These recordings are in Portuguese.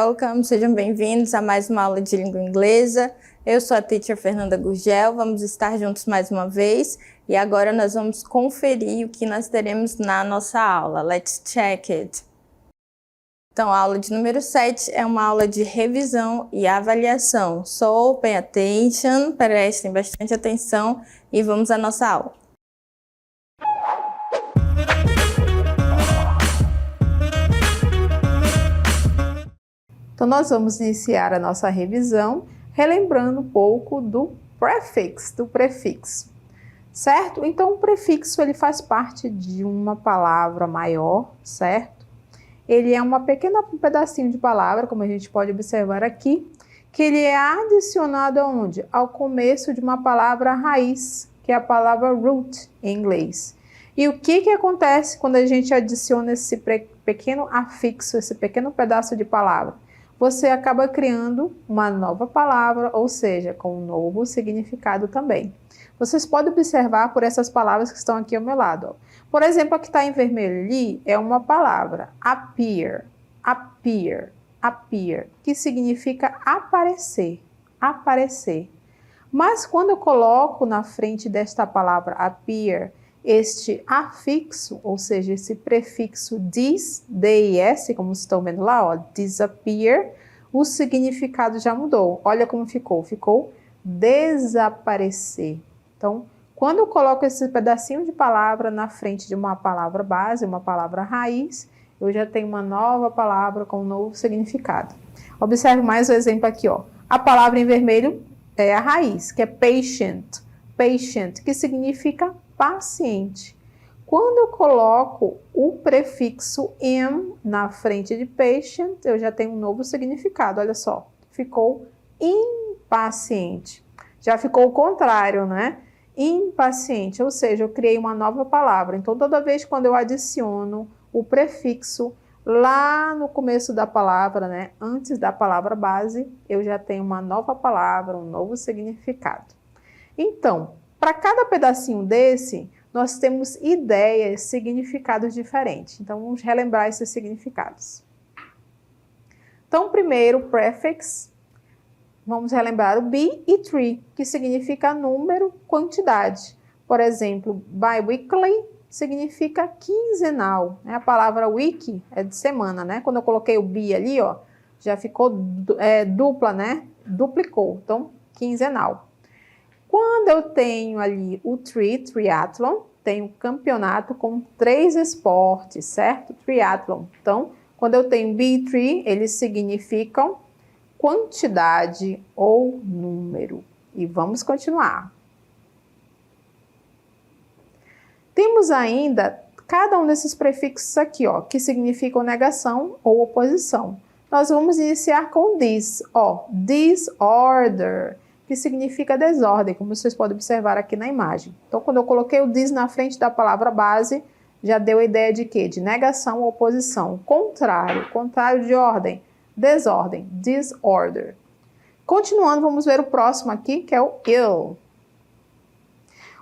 welcome, sejam bem-vindos a mais uma aula de língua inglesa. Eu sou a teacher Fernanda Gurgel, vamos estar juntos mais uma vez e agora nós vamos conferir o que nós teremos na nossa aula. Let's check it! Então, a aula de número 7 é uma aula de revisão e avaliação. So, pay attention, prestem bastante atenção e vamos à nossa aula. Então, nós vamos iniciar a nossa revisão relembrando um pouco do prefix, do prefixo, certo? Então, o prefixo ele faz parte de uma palavra maior, certo? Ele é um pedacinho de palavra, como a gente pode observar aqui, que ele é adicionado aonde? Ao começo de uma palavra raiz, que é a palavra root em inglês. E o que acontece quando a gente adiciona esse pequeno afixo, esse pequeno pedaço de palavra? Você acaba criando uma nova palavra, ou seja, com um novo significado também. Vocês podem observar por essas palavras que estão aqui ao meu lado. Por exemplo, a que está em vermelho ali é uma palavra, appear, appear, appear, que significa aparecer, aparecer. Mas quando eu coloco na frente desta palavra appear, este afixo, ou seja, esse prefixo dis, D-I-S, como vocês estão vendo lá, ó, disappear, o significado já mudou. Olha como ficou, ficou desaparecer. Então, quando eu coloco esse pedacinho de palavra na frente de uma palavra base, uma palavra raiz, eu já tenho uma nova palavra com um novo significado. Observe mais o exemplo aqui, ó. A palavra em vermelho é a raiz, que é patient, patient, que significa paciente. Quando eu coloco o prefixo am na frente de patient, eu já tenho um novo significado, olha só. Ficou impaciente. Já ficou o contrário, né? Impaciente, ou seja, eu criei uma nova palavra. Então, toda vez quando eu adiciono o prefixo lá no começo da palavra, né? Antes da palavra base, eu já tenho uma nova palavra, um novo significado. Então, para cada pedacinho desse, nós temos ideias, significados diferentes. Então, vamos relembrar esses significados. Então, primeiro, prefix, vamos relembrar o be e tree, que significa número, quantidade. Por exemplo, bi-weekly significa quinzenal. A palavra week é de semana, né? Quando eu coloquei o be ali, ó, já ficou dupla, né? Duplicou. Então, quinzenal. Quando eu tenho ali o triathlon, tenho campeonato com 3 esportes, certo? Triathlon. Então, quando eu tenho be e tree, eles significam quantidade ou número. E vamos continuar. Temos ainda cada um desses prefixos aqui, ó, que significam negação ou oposição. Nós vamos iniciar com this, ó, disorder, que significa desordem, como vocês podem observar aqui na imagem. Então, quando eu coloquei o this na frente da palavra base, já deu a ideia de quê? De negação ou oposição. Contrário, contrário de ordem, desordem, disorder. Continuando, vamos ver o próximo aqui, que é o ill.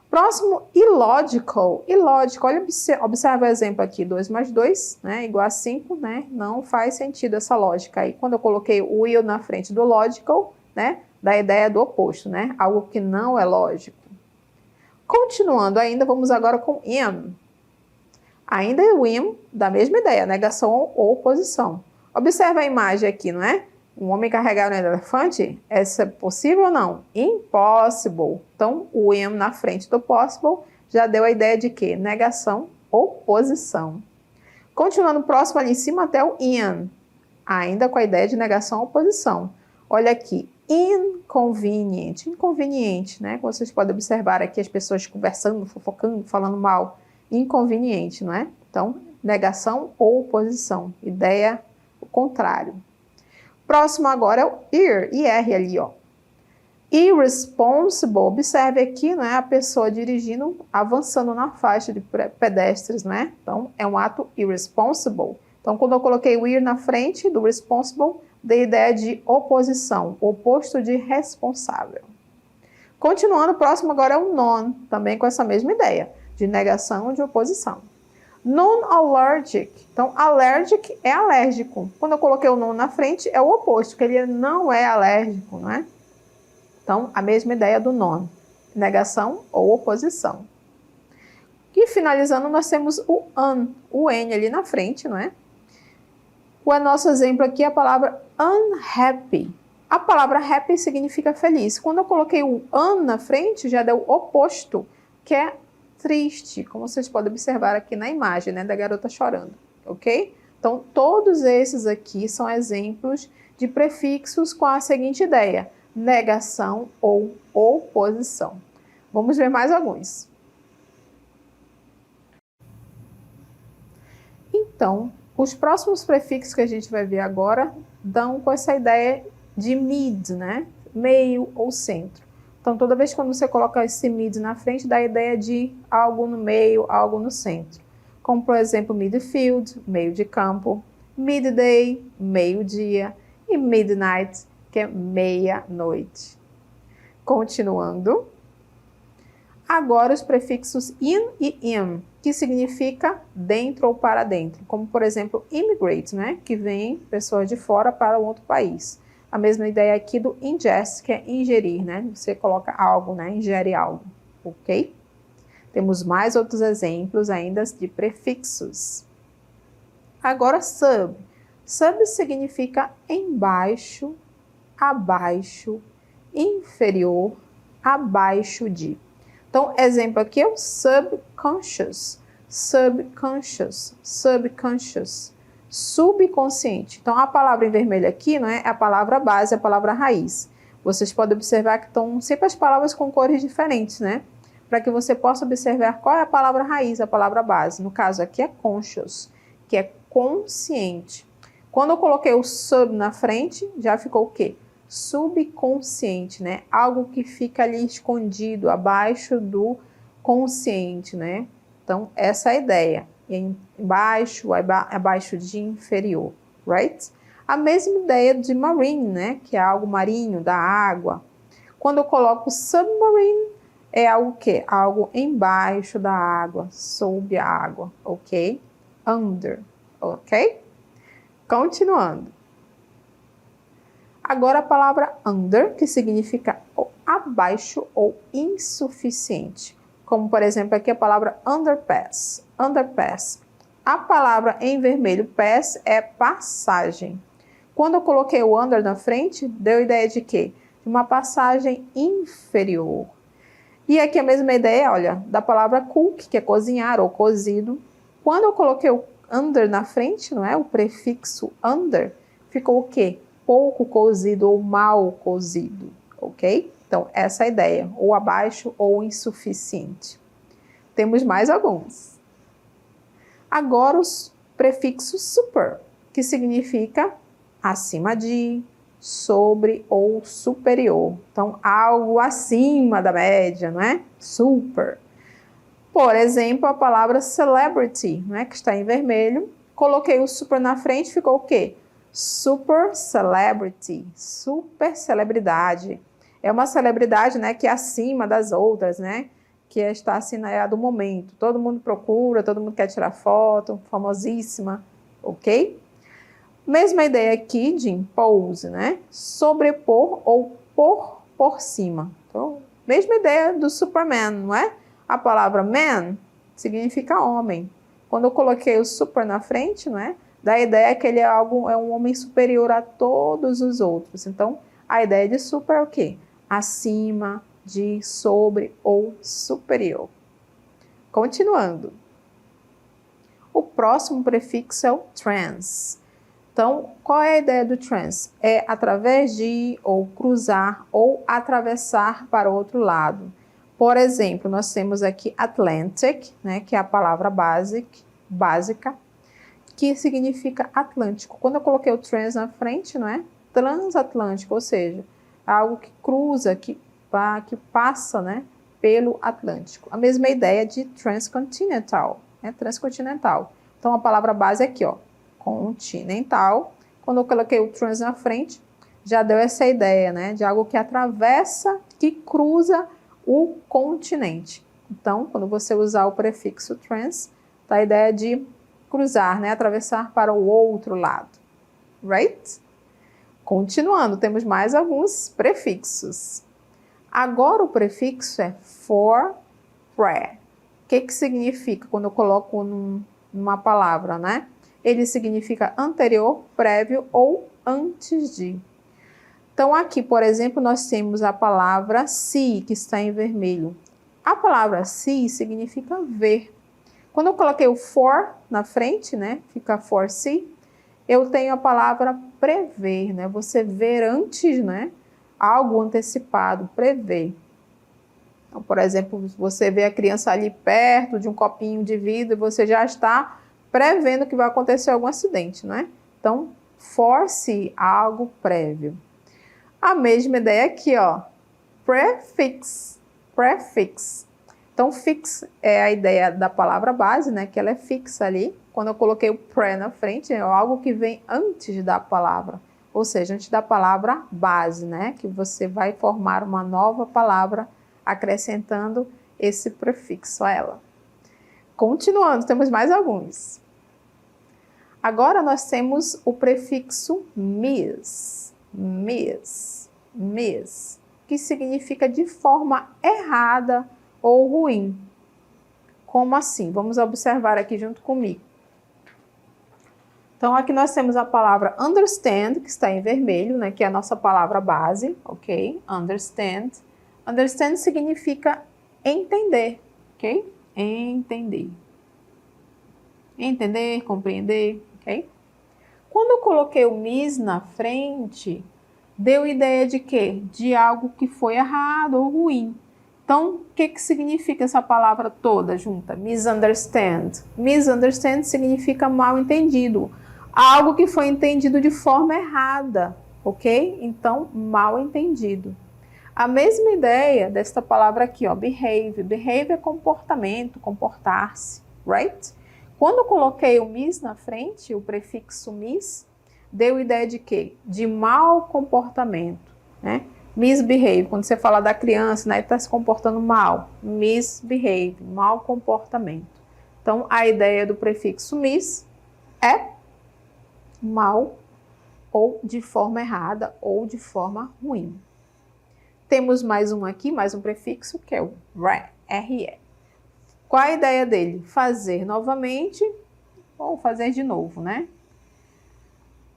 Próximo, illogical. Illogical, olha, observa o exemplo aqui, 2 mais 2, né, igual a 5, né? Não faz sentido essa lógica aí. Quando eu coloquei o will na frente do logical, né, da ideia do oposto, né? Algo que não é lógico. Continuando ainda, vamos agora com am. Ainda é o am da mesma ideia, negação ou oposição. Observa a imagem aqui, não é? Um homem carregar um elefante, essa é possível ou não? Impossible. Então, o am na frente do possible já deu a ideia de quê? Negação, oposição. Continuando próximo ali em cima até o in, ainda com a ideia de negação, oposição. Olha aqui, inconveniente, inconveniente, né? Como vocês podem observar aqui as pessoas conversando, fofocando, falando mal. Inconveniente, não é? Então, negação ou oposição, ideia o contrário. Próximo agora é o IR ali, ó. Irresponsible, observe aqui, né, a pessoa dirigindo, avançando na faixa de pedestres, né? Então, é um ato irresponsible. Então, quando eu coloquei o ir na frente do responsible, dei ideia de oposição, oposto de responsável. Continuando, o próximo agora é o non, também com essa mesma ideia, de negação ou de oposição. Non-allergic. Então, allergic é alérgico. Quando eu coloquei o non na frente, é o oposto, que ele não é alérgico, não é? Então, a mesma ideia do non. Negação ou oposição. E finalizando, nós temos o N ali na frente, não é? O nosso exemplo aqui é a palavra unhappy. A palavra happy significa feliz. Quando eu coloquei o un na frente, já deu o oposto, que é triste, como vocês podem observar aqui na imagem, né, da garota chorando, ok? Então, todos esses aqui são exemplos de prefixos com a seguinte ideia: negação ou oposição. Vamos ver mais alguns. Então, os próximos prefixos que a gente vai ver agora dão com essa ideia de mid, né? Meio ou centro. Então, toda vez que você coloca esse mid na frente, dá a ideia de algo no meio, algo no centro. Como, por exemplo, midfield, meio de campo, midday, meio-dia, e midnight, que é meia-noite. Continuando. Agora, os prefixos in e im, que significa dentro ou para dentro. Como, por exemplo, immigrate, né? Que vem pessoas de fora para outro país. A mesma ideia aqui do ingest, que é ingerir, né? Você coloca algo, né? Ingere algo, ok? Temos mais outros exemplos ainda de prefixos. Agora, sub. Sub significa embaixo, abaixo, inferior, abaixo de. Então, exemplo aqui é o subconscious, subconscious, subconscious, subconsciente. Então, a palavra em vermelho aqui, não é a palavra base, a palavra raiz. Vocês podem observar que estão sempre as palavras com cores diferentes, né? Para que você possa observar qual é a palavra raiz, a palavra base. No caso aqui é conscious, que é consciente. Quando eu coloquei o sub na frente, já ficou o quê? Subconsciente, né? Algo que fica ali escondido, abaixo do consciente, né? Então, essa é a ideia. Embaixo, abaixo de, inferior, right? A mesma ideia de marine, né? Que é algo marinho, da água. Quando eu coloco submarine, é algo que? Algo embaixo da água, sob a água, ok? Under, ok? Continuando. Agora a palavra under, que significa abaixo ou insuficiente. Como, por exemplo, aqui a palavra underpass. Underpass. A palavra em vermelho, pass, é passagem. Quando eu coloquei o under na frente, deu ideia de quê? De uma passagem inferior. E aqui a mesma ideia, olha, da palavra cook, que é cozinhar ou cozido. Quando eu coloquei o under na frente, não é? O prefixo under, ficou o quê? Pouco cozido ou mal cozido, ok? Então, essa é a ideia, ou abaixo ou insuficiente. Temos mais alguns. Agora, os prefixos super, que significa acima de, sobre ou superior. Então, algo acima da média, não é? Super. Por exemplo, a palavra celebrity, não é? Que está em vermelho. Coloquei o super na frente, ficou o quê? Super celebrity, super celebridade. É uma celebridade, né, que é acima das outras, né? Que está assim, é a do momento. Todo mundo procura, todo mundo quer tirar foto, famosíssima, ok? Mesma ideia aqui de impose, né? Sobrepor ou pôr por cima. Então, mesma ideia do Superman, não é? A palavra man significa homem. Quando eu coloquei o super na frente, não é? Dá a ideia que ele é um homem superior a todos os outros. Então, a ideia de super é o quê? Acima, de, sobre ou superior. Continuando. O próximo prefixo é o trans. Então, qual é a ideia do trans? É através de, ou cruzar, ou atravessar para o outro lado. Por exemplo, nós temos aqui Atlantic, né, que é a palavra básica, que significa Atlântico. Quando eu coloquei o trans na frente, não é? Transatlântico, ou seja, algo que cruza, que passa, né, pelo Atlântico. A mesma ideia de transcontinental, né? Transcontinental. Então, a palavra base é aqui, ó, continental. Quando eu coloquei o trans na frente, já deu essa ideia, né, de algo que atravessa, que cruza o continente. Então, quando você usar o prefixo trans, Tá a ideia de cruzar, né? Atravessar para o outro lado. Right? Continuando, temos mais alguns prefixos. Agora o prefixo é for, pre. O que significa quando eu coloco numa palavra, né? Ele significa anterior, prévio ou antes de. Então aqui, por exemplo, nós temos a palavra see, que está em vermelho. A palavra see significa ver. Quando eu coloquei o for na frente, né? Fica for see. Eu tenho a palavra prever, né? Você ver antes, né? Algo antecipado, prever. Então, por exemplo, você vê a criança ali perto de um copinho de vidro e você já está prevendo que vai acontecer algum acidente, né? Então, foresee, algo prévio. A mesma ideia aqui, ó. Prefix. Prefix. Então, fix é a ideia da palavra base, né? Que ela é fixa ali. Quando eu coloquei o pre na frente, é algo que vem antes da palavra. Ou seja, antes da palavra base, né? Que você vai formar uma nova palavra acrescentando esse prefixo a ela. Continuando, temos mais alguns. Agora nós temos o prefixo mis. Mis. Mis. Que significa de forma errada ou ruim. Como assim? Vamos observar aqui junto comigo. Então, aqui nós temos a palavra understand, que está em vermelho, né? Que é a nossa palavra base, ok? Understand. Understand significa entender, ok? Entender. Entender, compreender, ok? Quando eu coloquei o mis na frente, deu ideia de quê? De algo que foi errado ou ruim. Então, o que significa essa palavra toda junta? Misunderstand. Misunderstand significa mal entendido. Algo que foi entendido de forma errada, ok? Então, mal entendido. A mesma ideia desta palavra aqui, ó, behave. Behave é comportamento, comportar-se, right? Quando eu coloquei o mis na frente, o prefixo mis, deu ideia de quê? De mau comportamento, né? Misbehave, quando você fala da criança, né, está se comportando mal. Misbehave, mau comportamento. Então, a ideia do prefixo mis é mal ou de forma errada ou de forma ruim. Temos mais um aqui, mais um prefixo, que é o re, re. Qual a ideia dele? Fazer novamente ou fazer de novo, né?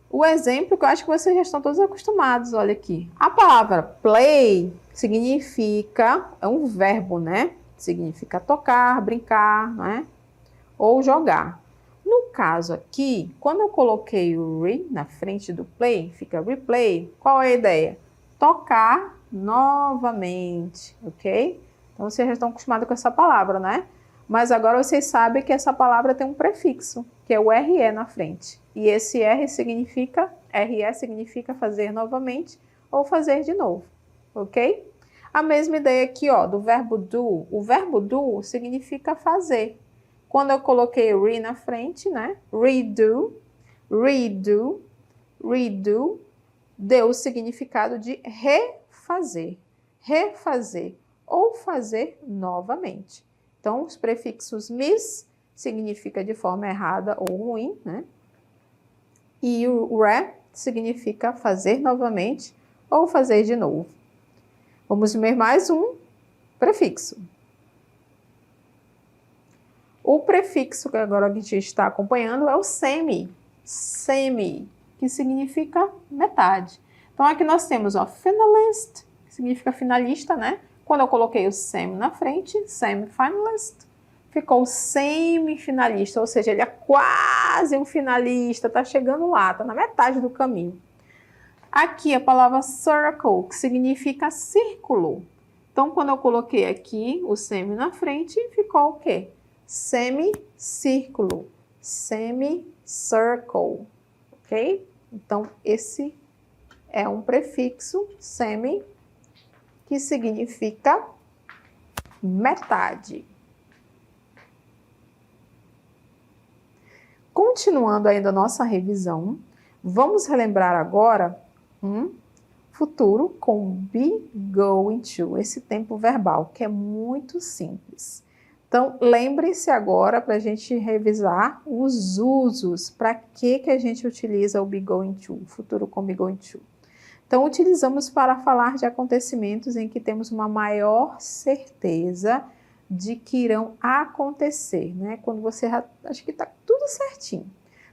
O exemplo que eu acho que vocês já estão todos acostumados, olha aqui. A palavra play significa, é um verbo, né? Significa tocar, brincar, né? Ou jogar. No caso aqui, quando eu coloquei o re na frente do play, fica replay. Qual é a ideia? Tocar novamente, ok? Então vocês já estão acostumados com essa palavra, né? Mas agora vocês sabem que essa palavra tem um prefixo, que é o RE na frente. E esse RE significa fazer novamente ou fazer de novo, ok? A mesma ideia aqui, ó, do verbo do. O verbo do significa fazer. Quando eu coloquei re na frente, né? Redo, redo, redo, deu o significado de refazer. Refazer ou fazer novamente. Então, os prefixos mis significa de forma errada ou ruim, né? E o re significa fazer novamente ou fazer de novo. Vamos ver mais um prefixo. O prefixo que agora a gente está acompanhando é o semi. Semi, que significa metade. Então, aqui nós temos, ó, finalist, que significa finalista, né? Quando eu coloquei o semi na frente, semi-finalist, ficou semifinalista, ou seja, ele é quase um finalista, está chegando lá, está na metade do caminho. Aqui a palavra circle, que significa círculo. Então, quando eu coloquei aqui o semi na frente, ficou o quê? Semicírculo, semicircle, ok? Então, esse é um prefixo, semi, que significa metade. Continuando ainda a nossa revisão, vamos relembrar agora um futuro com be going to, esse tempo verbal, que é muito simples. Então, lembre-se agora para a gente revisar os usos. Para que a gente utiliza o be going to, o futuro com be going to? Então, utilizamos para falar de acontecimentos em que temos uma maior certeza de que irão acontecer, né? Quando você acha que está tudo certinho.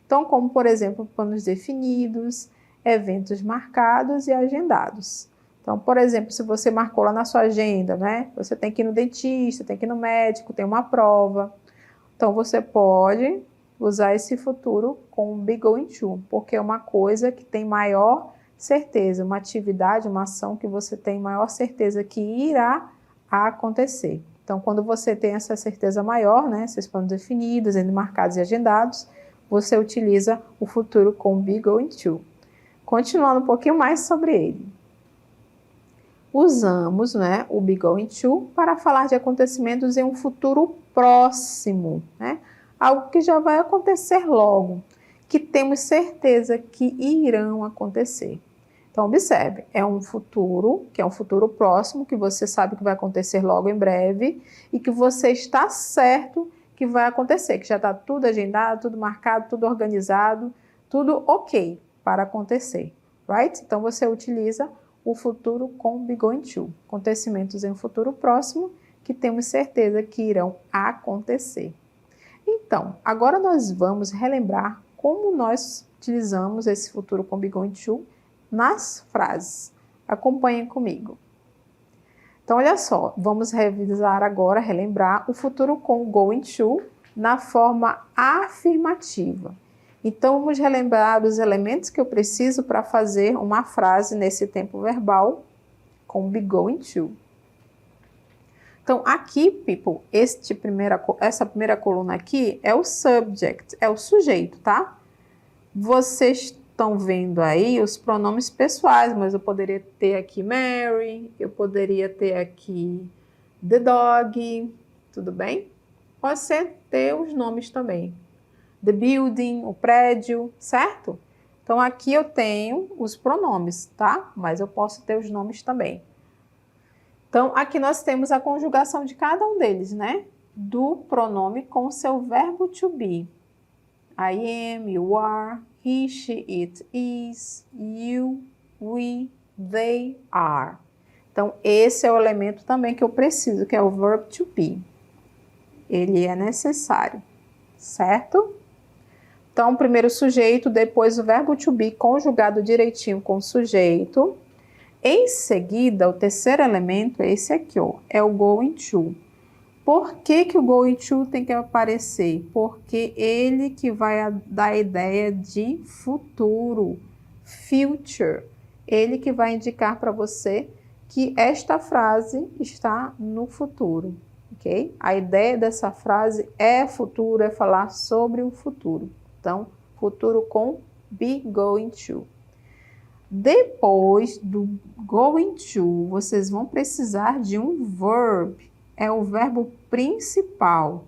Então, como, por exemplo, planos definidos, eventos marcados e agendados. Então, por exemplo, se você marcou lá na sua agenda, né? Você tem que ir no dentista, tem que ir no médico, tem uma prova. Então, você pode usar esse futuro com be going to, porque é uma coisa que tem maior certeza, uma atividade, uma ação que você tem maior certeza que irá acontecer. Então, quando você tem essa certeza maior, né? Esses planos definidos, marcados e agendados, você utiliza o futuro com be going to. Continuando um pouquinho mais sobre ele. Usamos, né, o be going to para falar de acontecimentos em um futuro próximo, né? Algo que já vai acontecer logo, que temos certeza que irão acontecer. Então, observe, é um futuro, que é um futuro próximo, que você sabe que vai acontecer logo em breve e que você está certo que vai acontecer, que já está tudo agendado, tudo marcado, tudo organizado, tudo ok para acontecer, right? Então, você utiliza o futuro com be going to, acontecimentos em um futuro próximo que temos certeza que irão acontecer. Então, agora nós vamos relembrar como nós utilizamos esse futuro com be going to nas frases. Acompanhem comigo. Então, olha só, vamos revisar agora, relembrar o futuro com going to na forma afirmativa. Então, vamos relembrar os elementos que eu preciso para fazer uma frase nesse tempo verbal com be going to. Então, aqui, people, essa primeira coluna aqui é o subject, é o sujeito, tá? Vocês estão vendo aí os pronomes pessoais, mas eu poderia ter aqui Mary, eu poderia ter aqui the dog, tudo bem? Pode ser ter os nomes também. The building, o prédio, certo? Então, aqui eu tenho os pronomes, tá? Mas eu posso ter os nomes também. Então, aqui nós temos a conjugação de cada um deles, né? Do pronome com o seu verbo to be. I am, you are, he, she, it is, you, we, they are. Então, esse é o elemento também que eu preciso, que é o verb to be. Ele é necessário, certo? Então, primeiro o sujeito, depois o verbo to be conjugado direitinho com o sujeito. Em seguida, o terceiro elemento é esse aqui, ó, é o going to. Por que o going to tem que aparecer? Porque ele que vai dar a ideia de futuro, future. Ele que vai indicar para você que esta frase está no futuro, ok? A ideia dessa frase é futuro, é falar sobre o futuro. Então, futuro com be going to. Depois do going to, vocês vão precisar de um verb. É o verbo principal.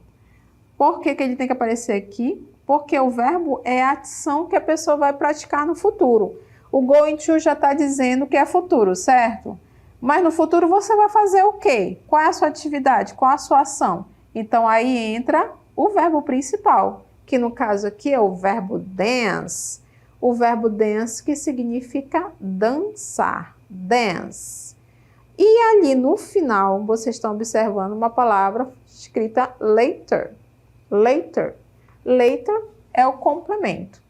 Por que ele tem que aparecer aqui? Porque o verbo é a ação que a pessoa vai praticar no futuro. O going to já está dizendo que é futuro, certo? Mas no futuro você vai fazer o quê? Qual é a sua atividade? Qual a sua ação? Então, aí entra o verbo principal, que no caso aqui é o verbo dance. O verbo dance que significa dançar, dance. E ali no final, vocês estão observando uma palavra escrita later. Later. Later é o complemento.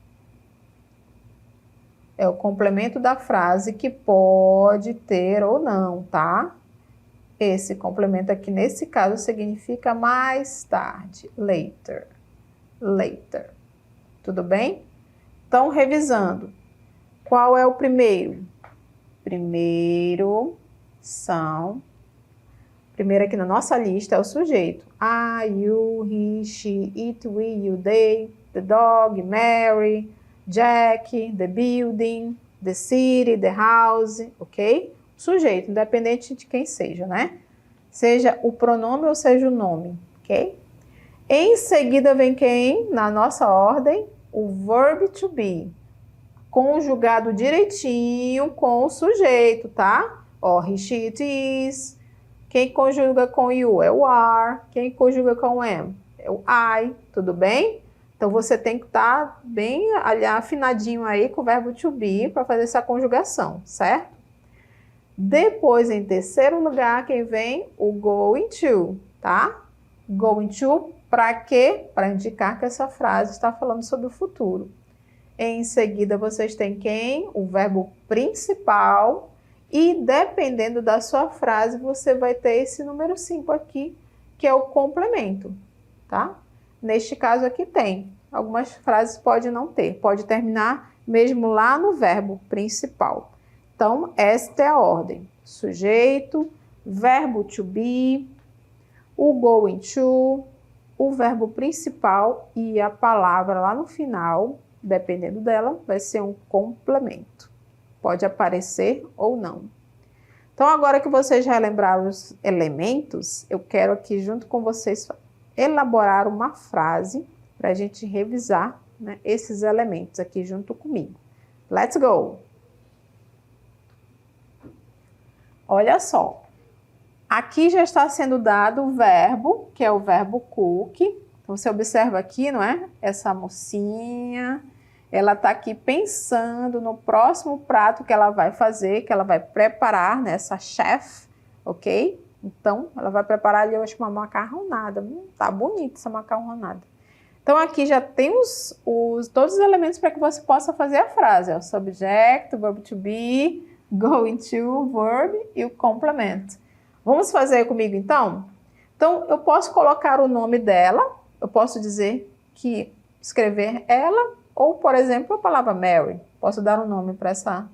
É o complemento da frase que pode ter ou não, tá? Esse complemento aqui, nesse caso, significa mais tarde. Later. Later. Tudo bem? Então, revisando. Qual é o primeiro? Primeiro aqui na nossa lista é o sujeito. I, you, he, she, it, we, you, they, the dog, Mary, Jack, the building, the city, the house, ok? Sujeito, independente de quem seja, né? Seja o pronome ou seja o nome, ok? Em seguida vem quem? Na nossa ordem, o verb to be, conjugado direitinho com o sujeito, tá? Ó, he, she, it is, Quem conjuga com you é o are. Quem conjuga com am é o I, tudo bem? Então, você tem que estar bem afinadinho aí com o verbo to be para fazer essa conjugação, certo? Depois, em terceiro lugar, quem vem? O going to, tá? Going to, para quê? Para indicar que essa frase está falando sobre o futuro. Em seguida, vocês têm quem? O verbo principal. E, dependendo da sua frase, você vai ter esse número 5 aqui, que é o complemento, tá? Neste caso aqui tem. Algumas frases pode não ter. Pode terminar mesmo lá no verbo principal. Então, esta é a ordem. Sujeito, verbo to be, o going to, o verbo principal e a palavra lá no final, dependendo dela, vai ser um complemento. Pode aparecer ou não. Então, agora que vocês já lembraram os elementos, eu quero aqui junto com vocês elaborar uma frase para a gente revisar, né, esses elementos aqui junto comigo. Let's go! Olha só, aqui já está sendo dado o verbo, que é o verbo cook. Então, você observa aqui, não é? Essa mocinha, ela está aqui pensando no próximo prato que ela vai fazer, que ela vai preparar, né? Essa chef, ok? Então, ela vai preparar ali, eu acho, uma macarronada. Tá bonita essa macarronada. Então, aqui já tem todos os elementos para que você possa fazer a frase. O subject, o verbo to be, going to, verb e o complemento. Vamos fazer comigo, então? Então, eu posso colocar o nome dela, eu posso dizer que escrever ela, ou, por exemplo, a palavra Mary. Posso dar um nome para essa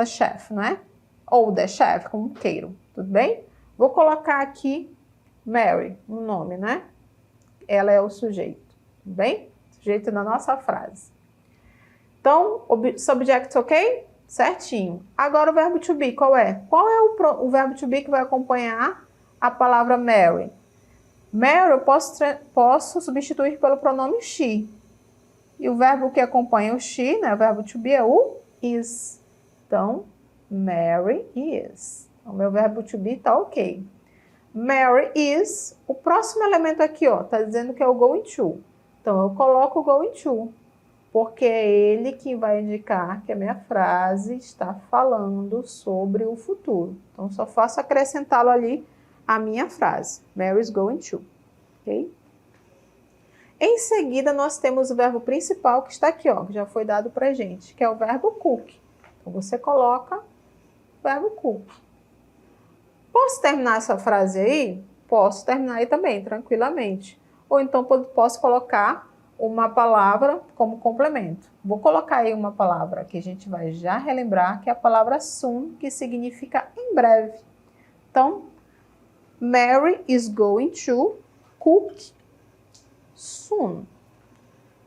chef, não é? Ou the chef, como queiram, tudo bem? Vou colocar aqui Mary, no nome, né? Ela é o sujeito, tudo bem? Sujeito da nossa frase. Então, subject, ok? Certinho. Agora o verbo to be, qual é? Qual é o verbo to be que vai acompanhar a palavra Mary? Mary eu posso substituir pelo pronome she. E o verbo que acompanha o she, né, o verbo to be é o is. Então, Mary is. O meu verbo to be tá ok. Mary is. O próximo elemento aqui, ó, tá dizendo que é o going to. Então, eu coloco o going to, porque é ele que vai indicar que a minha frase está falando sobre o futuro. Então, só faço acrescentá-lo ali à minha frase. Mary is going to. Ok? Em seguida, nós temos o verbo principal que está aqui, ó, que já foi dado pra gente, que é o verbo cook. Então, você coloca o verbo cook. Posso terminar essa frase aí? Posso terminar aí também, tranquilamente. Ou então, posso colocar uma palavra como complemento. Vou colocar aí uma palavra que a gente vai já relembrar, que é a palavra soon, que significa em breve. Então, Mary is going to cook soon.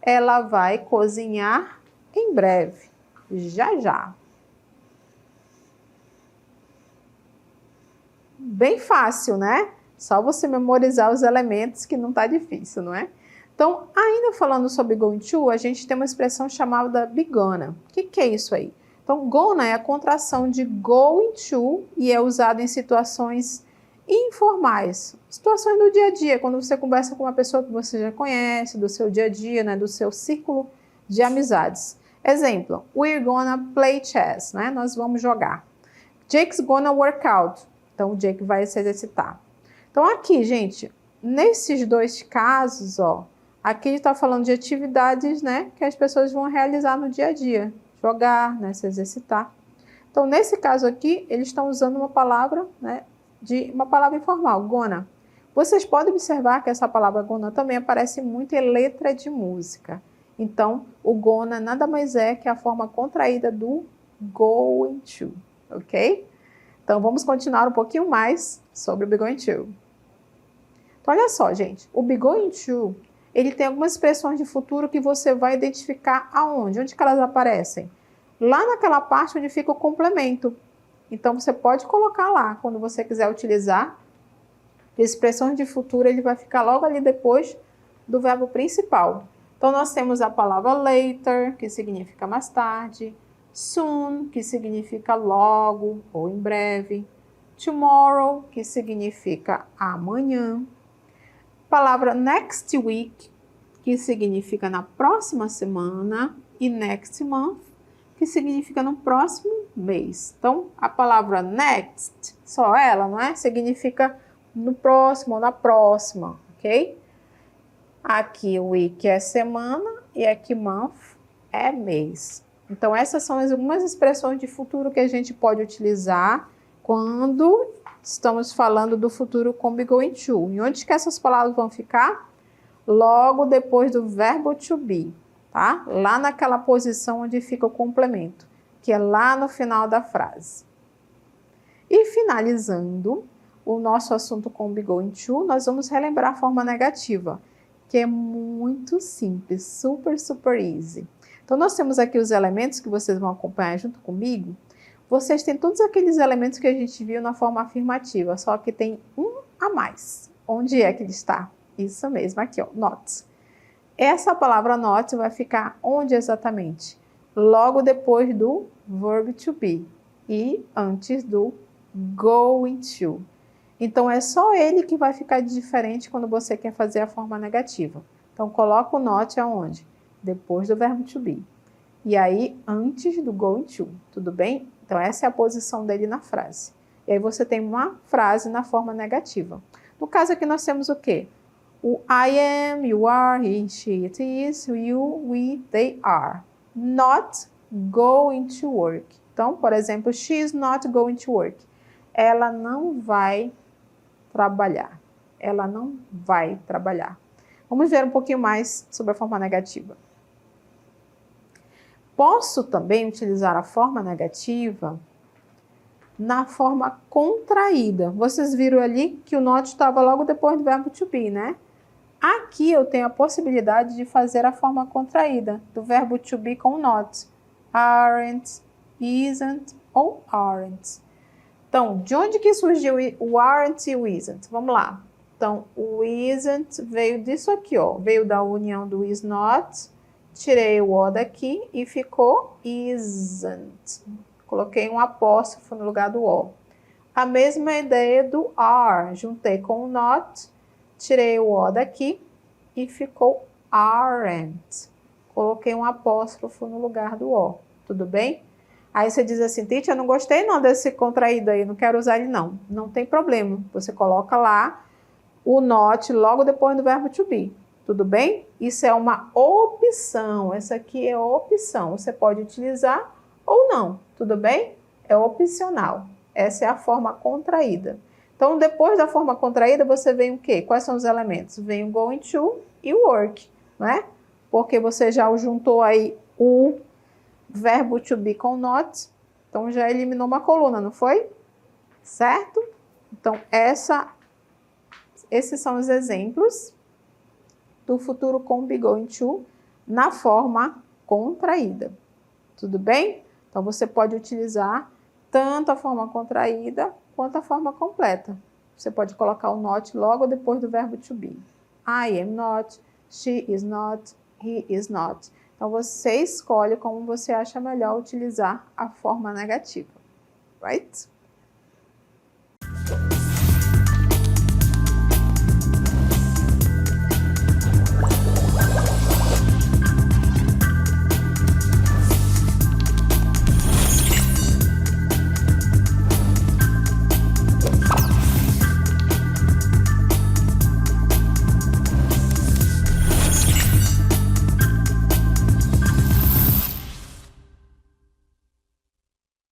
Ela vai cozinhar em breve, já já. Bem fácil, né? Só você memorizar os elementos que não tá difícil, não é? Então, ainda falando sobre going to, a gente tem uma expressão chamada be gonna. O que é isso aí? Então, gonna é a contração de going to e é usado em situações informais, situações do dia a dia, quando você conversa com uma pessoa que você já conhece, do seu dia a dia, né, do seu círculo de amizades. Exemplo, we're gonna play chess, né? Nós vamos jogar. Jake's gonna work out. Então, o Jake vai se exercitar. Então, aqui, gente, nesses dois casos, ó, aqui está falando de atividades, né, que as pessoas vão realizar no dia a dia. Jogar, né, se exercitar. Então, nesse caso aqui, eles estão usando uma palavra, né, uma palavra informal, gonna. Vocês podem observar que essa palavra gonna também aparece muito em letra de música. Então, o gonna nada mais é que a forma contraída do going to, ok? Então, vamos continuar um pouquinho mais sobre o be going to. Então, olha só, gente. O be going to, ele tem algumas expressões de futuro que você vai identificar aonde? Onde que elas aparecem? Lá naquela parte onde fica o complemento. Então, você pode colocar lá, quando você quiser utilizar. Expressões de futuro, ele vai ficar logo ali depois do verbo principal. Então, nós temos a palavra later, que significa mais tarde. Soon, que significa logo ou em breve. tomorrow, que significa amanhã. Palavra next week, que significa na próxima semana. E next month, que significa no próximo mês. Então, a palavra next, só ela, não é? Significa no próximo ou na próxima, ok? Aqui week é semana e aqui month é mês. Então, essas são algumas expressões de futuro que a gente pode utilizar quando estamos falando do futuro com be going to. E onde que essas palavras vão ficar? Logo depois do verbo to be, tá? Lá naquela posição onde fica o complemento, que é lá no final da frase. E finalizando o nosso assunto com be going to, nós vamos relembrar a forma negativa, que é muito simples, super, super easy. Então, nós temos aqui os elementos que vocês vão acompanhar junto comigo. Vocês têm todos aqueles elementos que a gente viu na forma afirmativa, só que tem um a mais. Onde é que ele está? Isso mesmo, aqui, ó, not. Essa palavra not vai ficar onde exatamente? Logo depois do verb to be e antes do going to. Então, é só ele que vai ficar diferente quando você quer fazer a forma negativa. Então, coloca o not aonde? Depois do verbo to be. E aí, antes do going to, tudo bem? Então, essa é a posição dele na frase. E aí, você tem uma frase na forma negativa. No caso aqui, nós temos o quê? O I am, you are, he, she, it is, you, we, they are. Not going to work. Então, por exemplo, she is not going to work. Ela não vai trabalhar. Ela não vai trabalhar. Vamos ver um pouquinho mais sobre a forma negativa. Posso também utilizar a forma negativa na forma contraída. Vocês viram ali que o not estava logo depois do verbo to be, né? Aqui eu tenho a possibilidade de fazer a forma contraída do verbo to be com not. Aren't, isn't ou aren't. Então, de onde que surgiu o aren't e o isn't? Vamos lá. Então, o isn't veio disso aqui, ó. Veio da união do is not. Tirei o o daqui e ficou isn't. Coloquei um apóstrofo no lugar do o. A mesma ideia do are. Juntei com o not, tirei o o daqui e ficou aren't. Coloquei um apóstrofo no lugar do o. Tudo bem? Aí você diz assim, Titi, eu não gostei não desse contraído aí, não quero usar ele não. Não tem problema. Você coloca lá o not logo depois do verbo to be. Tudo bem? Isso é uma opção. Essa aqui é opção. Você pode utilizar ou não. Tudo bem? É opcional. Essa é a forma contraída. Então, depois da forma contraída, você vem o quê? Quais são os elementos? Vem o going to e o work, não é? Porque você já juntou aí o verbo to be com not. Então, já eliminou uma coluna, não foi? Certo? Então, esses são os exemplos do futuro com be going to na forma contraída. Tudo bem? Então, você pode utilizar tanto a forma contraída quanto a forma completa. Você pode colocar o not logo depois do verbo to be. I am not, she is not, he is not. Então, você escolhe como você acha melhor utilizar a forma negativa. Right?